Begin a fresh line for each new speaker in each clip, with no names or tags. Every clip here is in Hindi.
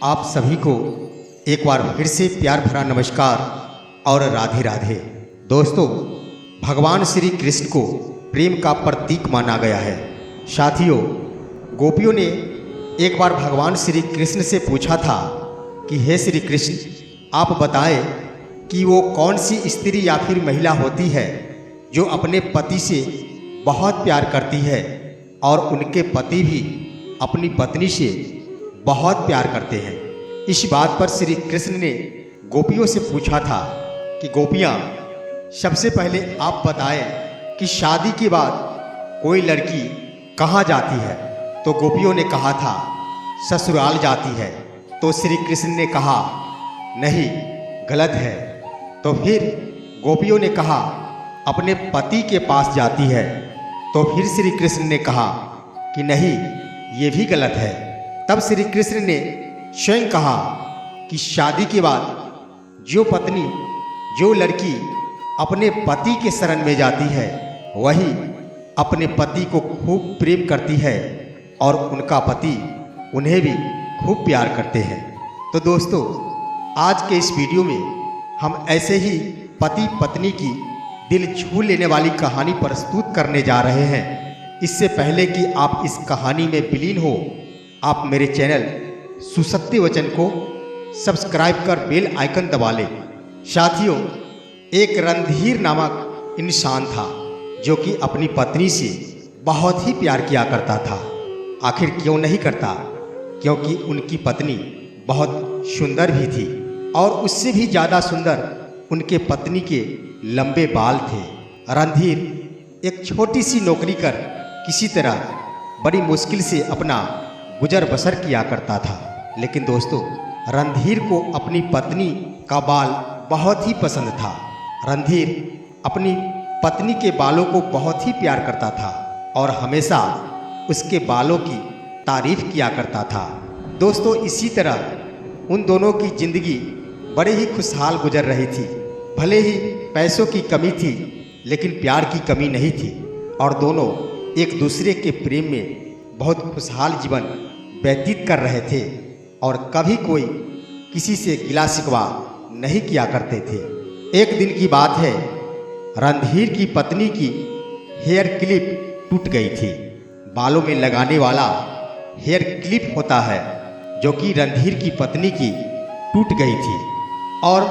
आप सभी को एक बार फिर से प्यार भरा नमस्कार और राधे राधे। दोस्तों, भगवान श्री कृष्ण को प्रेम का प्रतीक माना गया है। साथियों, गोपियों ने एक बार भगवान श्री कृष्ण से पूछा था कि हे श्री कृष्ण, आप बताएं कि वो कौन सी स्त्री या फिर महिला होती है जो अपने पति से बहुत प्यार करती है और उनके पति भी अपनी पत्नी से बहुत प्यार करते हैं। इस बात पर श्री कृष्ण ने गोपियों से पूछा था कि गोपियाँ, सबसे पहले आप बताएं कि शादी के बाद कोई लड़की कहाँ जाती है। तो गोपियों ने कहा था ससुराल जाती है। तो श्री कृष्ण ने कहा नहीं, गलत है। तो फिर गोपियों ने कहा अपने पति के पास जाती है। तो फिर श्री कृष्ण ने कहा कि नहीं, ये भी गलत है। तब श्री कृष्ण ने स्वयं कहा कि शादी के बाद जो पत्नी, जो लड़की अपने पति के शरण में जाती है, वही अपने पति को खूब प्रेम करती है और उनका पति उन्हें भी खूब प्यार करते हैं। तो दोस्तों, आज के इस वीडियो में हम ऐसे ही पति पत्नी की दिल छू लेने वाली कहानी प्रस्तुत करने जा रहे हैं। इससे पहले कि आप इस कहानी में विलीन हो, आप मेरे चैनल सुसत्य वचन को सब्सक्राइब कर बेल आइकन दबा लें। साथियों, एक रणधीर नामक इंसान था जो कि अपनी पत्नी से बहुत ही प्यार किया करता था। आखिर क्यों नहीं करता? क्योंकि उनकी पत्नी बहुत सुंदर भी थी और उससे भी ज़्यादा सुंदर उनके पत्नी के लंबे बाल थे। रणधीर एक छोटी सी नौकरी कर किसी तरह बड़ी मुश्किल से अपना गुजर बसर किया करता था। लेकिन दोस्तों, रणधीर को अपनी पत्नी का बाल बहुत ही पसंद था। रणधीर अपनी पत्नी के बालों को बहुत ही प्यार करता था और हमेशा उसके बालों की तारीफ किया करता था। दोस्तों, इसी तरह उन दोनों की जिंदगी बड़े ही खुशहाल गुजर रही थी। भले ही पैसों की कमी थी, लेकिन प्यार की कमी नहीं थी और दोनों एक दूसरे के प्रेम में बहुत खुशहाल जीवन व्यतीत कर रहे थे और कभी कोई किसी से गिला शिकवा नहीं किया करते थे। एक दिन की बात है, रणधीर की पत्नी की हेयर क्लिप टूट गई थी। बालों में लगाने वाला हेयर क्लिप होता है, जो कि रणधीर की पत्नी की टूट गई थी और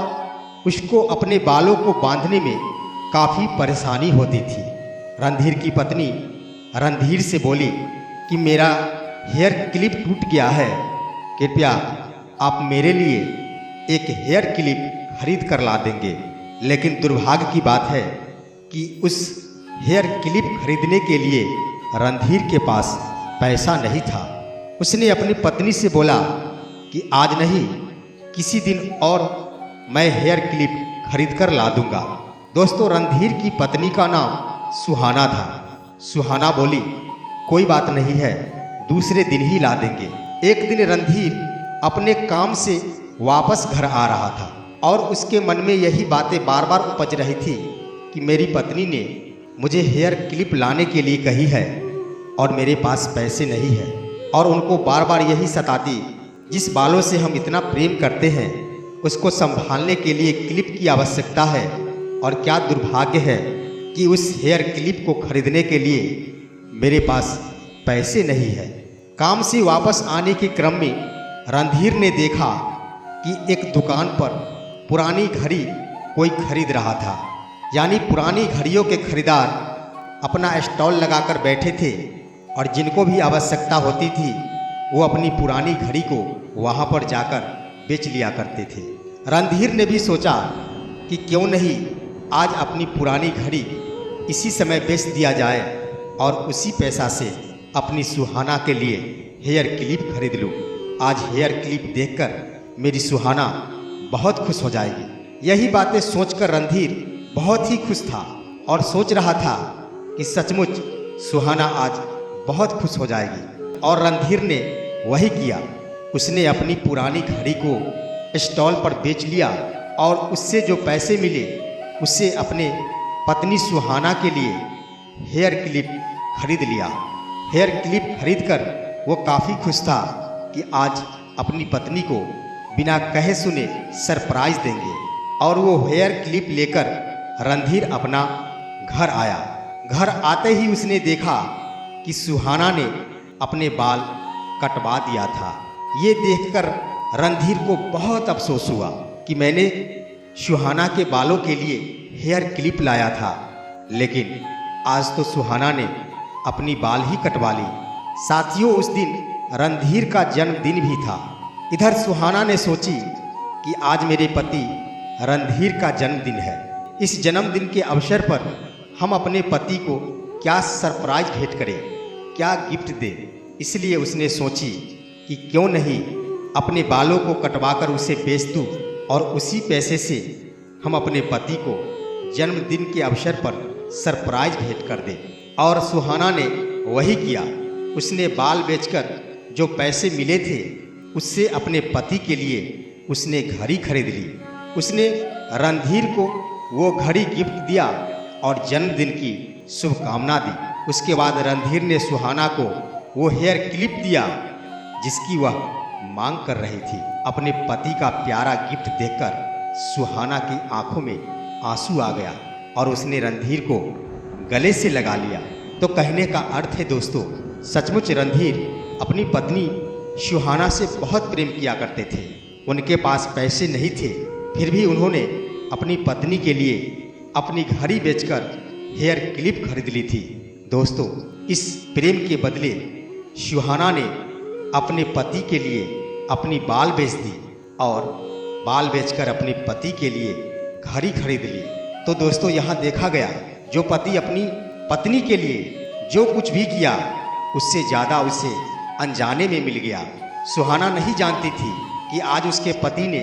उसको अपने बालों को बांधने में काफ़ी परेशानी होती थी। रणधीर की पत्नी रणधीर से बोली कि मेरा हेयर क्लिप टूट गया है, कृपया आप मेरे लिए एक हेयर क्लिप खरीद कर ला देंगे। लेकिन दुर्भाग्य की बात है कि उस हेयर क्लिप खरीदने के लिए रणधीर के पास पैसा नहीं था। उसने अपनी पत्नी से बोला कि आज नहीं, किसी दिन और मैं हेयर क्लिप खरीद कर ला दूंगा। दोस्तों, रणधीर की पत्नी का नाम सुहाना था। सुहाना बोली कोई बात नहीं है, दूसरे दिन ही ला देंगे। एक दिन रणधीर अपने काम से वापस घर आ रहा था और उसके मन में यही बातें बार बार उपज रही थी कि मेरी पत्नी ने मुझे हेयर क्लिप लाने के लिए कही है और मेरे पास पैसे नहीं है। और उनको बार बार यही सताती, जिस बालों से हम इतना प्रेम करते हैं उसको संभालने के लिए क्लिप की आवश्यकता है। और क्या दुर्भाग्य है कि उस हेयर क्लिप को खरीदने के लिए मेरे पास पैसे नहीं है। काम से वापस आने के क्रम में रणधीर ने देखा कि एक दुकान पर पुरानी घड़ी कोई खरीद रहा था। यानी पुरानी घड़ियों के खरीदार अपना स्टॉल लगाकर बैठे थे और जिनको भी आवश्यकता होती थी वो अपनी पुरानी घड़ी को वहाँ पर जाकर बेच लिया करते थे। रणधीर ने भी सोचा कि क्यों नहीं आज अपनी पुरानी घड़ी इसी समय बेच दिया जाए और उसी पैसा से अपनी सुहाना के लिए हेयर क्लिप खरीद लूँ। आज हेयर क्लिप देखकर मेरी सुहाना बहुत खुश हो जाएगी। यही बातें सोचकर रणधीर बहुत ही खुश था और सोच रहा था कि सचमुच सुहाना आज बहुत खुश हो जाएगी। और रणधीर ने वही किया। उसने अपनी पुरानी घड़ी को स्टॉल पर बेच लिया और उससे जो पैसे मिले उससे अपने पत्नी सुहाना के लिए हेयर क्लिप खरीद लिया। हेयर क्लिप खरीदकर वो काफ़ी खुश था कि आज अपनी पत्नी को बिना कहे सुने सरप्राइज देंगे। और वो हेयर क्लिप लेकर रणधीर अपना घर आया। घर आते ही उसने देखा कि सुहाना ने अपने बाल कटवा दिया था। ये देखकर रणधीर को बहुत अफसोस हुआ कि मैंने सुहाना के बालों के लिए हेयर क्लिप लाया था, लेकिन आज तो सुहाना ने अपनी बाल ही कटवा ली। साथियों, उस दिन रणधीर का जन्मदिन भी था। इधर सुहाना ने सोची कि आज मेरे पति रणधीर का जन्मदिन है। इस जन्मदिन के अवसर पर हम अपने पति को क्या सरप्राइज भेंट करें, क्या गिफ्ट दें। इसलिए उसने सोची कि क्यों नहीं अपने बालों को कटवाकर उसे बेच दूं और उसी पैसे से हम अपने पति को जन्मदिन के अवसर पर सरप्राइज भेंट कर दें। और सुहाना ने वही किया। उसने बाल बेचकर जो पैसे मिले थे उससे अपने पति के लिए उसने घड़ी खरीद ली। उसने रणधीर को वो घड़ी गिफ्ट दिया और जन्मदिन की शुभकामना दी। उसके बाद रणधीर ने सुहाना को वो हेयर क्लिप दिया जिसकी वह मांग कर रही थी। अपने पति का प्यारा गिफ्ट देखकर सुहाना की आंखों में आंसू आ गया और उसने रणधीर को गले से लगा लिया। तो कहने का अर्थ है दोस्तों, सचमुच रणधीर अपनी पत्नी सुहाना से बहुत प्रेम किया करते थे। उनके पास पैसे नहीं थे, फिर भी उन्होंने अपनी पत्नी के लिए अपनी घड़ी बेचकर हेयर क्लिप खरीद ली थी। दोस्तों, इस प्रेम के बदले सुहाना ने अपने पति के लिए अपनी बाल बेच दी और बाल बेचकर अपने पति के लिए घड़ी खरीद ली। तो दोस्तों, यहाँ देखा गया जो पति अपनी पत्नी के लिए जो कुछ भी किया उससे ज़्यादा उसे अनजाने में मिल गया। सुहाना नहीं जानती थी कि आज उसके पति ने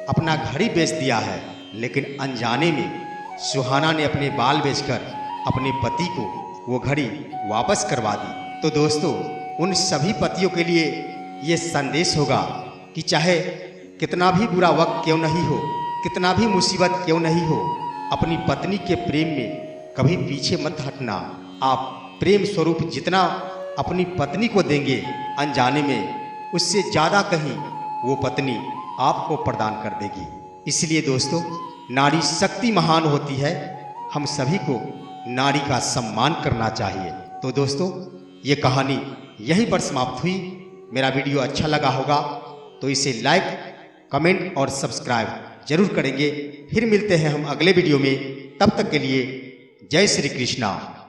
अपना घड़ी बेच दिया है, लेकिन अनजाने में सुहाना ने अपने बाल बेचकर अपने पति को वो घड़ी वापस करवा दी। तो दोस्तों, उन सभी पतियों के लिए ये संदेश होगा कि चाहे कितना भी बुरा वक्त क्यों नहीं हो, कितना भी मुसीबत क्यों नहीं हो, अपनी पत्नी के प्रेम में कभी पीछे मत हटना। आप प्रेम स्वरूप जितना अपनी पत्नी को देंगे अनजाने में, उससे ज़्यादा कहीं वो पत्नी आपको प्रदान कर देगी। इसलिए दोस्तों, नारी शक्ति महान होती है। हम सभी को नारी का सम्मान करना चाहिए। तो दोस्तों, ये कहानी यहीं पर समाप्त हुई। मेरा वीडियो अच्छा लगा होगा तो इसे लाइक, कमेंट और सब्सक्राइब जरूर करेंगे। फिर मिलते हैं हम अगले वीडियो में। तब तक के लिए जय श्री कृष्णा।